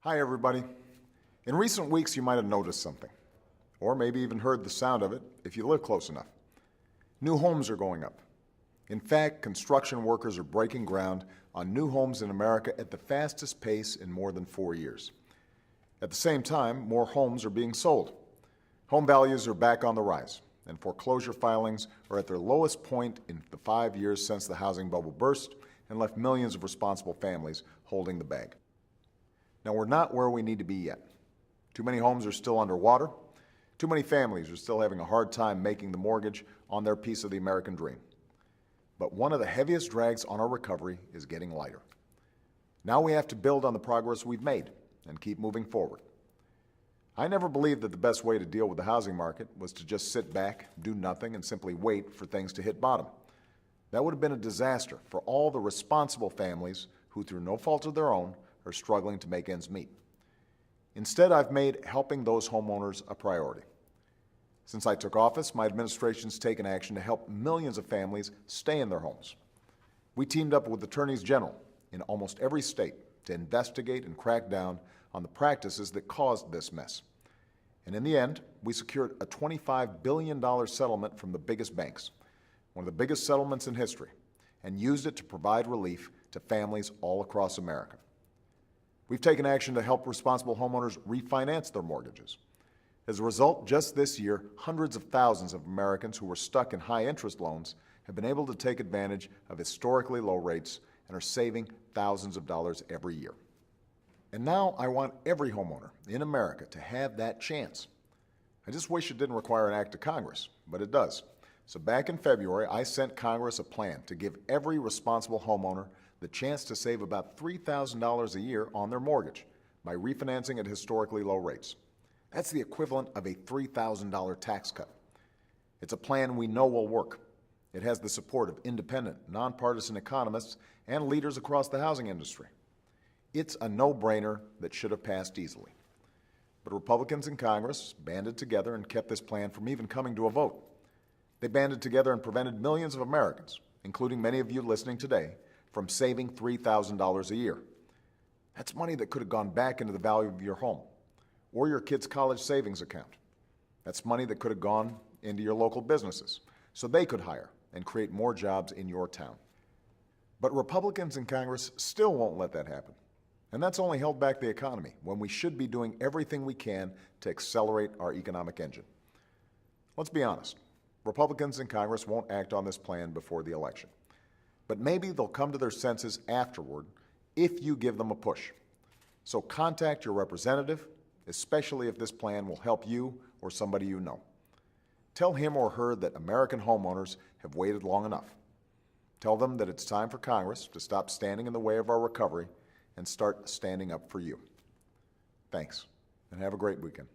Hi, everybody. In recent weeks, you might have noticed something, or maybe even heard the sound of it if you live close enough. New homes are going up. In fact, construction workers are breaking ground on new homes in America at the fastest pace in more than 4 years. At the same time, more homes are being sold. Home values are back on the rise, and foreclosure filings are at their lowest point in the 5 years since the housing bubble burst and left millions of responsible families holding the bag. Now, we're not where we need to be yet. Too many homes are still underwater. Too many families are still having a hard time making the mortgage on their piece of the American dream. But one of the heaviest drags on our recovery is getting lighter. Now we have to build on the progress we've made and keep moving forward. I never believed that the best way to deal with the housing market was to just sit back, do nothing, and simply wait for things to hit bottom. That would have been a disaster for all the responsible families who, through no fault of their own, are struggling to make ends meet. Instead, I've made helping those homeowners a priority. Since I took office, my administration's taken action to help millions of families stay in their homes. We teamed up with attorneys general in almost every state to investigate and crack down on the practices that caused this mess. And in the end, we secured a $25 billion settlement from the biggest banks, one of the biggest settlements in history, and used it to provide relief to families all across America. We've taken action to help responsible homeowners refinance their mortgages. As a result, just this year, hundreds of thousands of Americans who were stuck in high-interest loans have been able to take advantage of historically low rates and are saving thousands of dollars every year. And now I want every homeowner in America to have that chance. I just wish it didn't require an act of Congress, but it does. So back in February, I sent Congress a plan to give every responsible homeowner the chance to save about $3,000 a year on their mortgage by refinancing at historically low rates. That's the equivalent of a $3,000 tax cut. It's a plan we know will work. It has the support of independent, nonpartisan economists and leaders across the housing industry. It's a no-brainer that should have passed easily. But Republicans in Congress banded together and kept this plan from even coming to a vote. They banded together and prevented millions of Americans, including many of you listening today, from saving $3,000 a year. That's money that could have gone back into the value of your home or your kid's college savings account. That's money that could have gone into your local businesses so they could hire and create more jobs in your town. But Republicans in Congress still won't let that happen. And that's only held back the economy when we should be doing everything we can to accelerate our economic engine. Let's be honest. Republicans in Congress won't act on this plan before the election. But maybe they'll come to their senses afterward if you give them a push. So contact your representative, especially if this plan will help you or somebody you know. Tell him or her that American homeowners have waited long enough. Tell them that it's time for Congress to stop standing in the way of our recovery and start standing up for you. Thanks, and have a great weekend.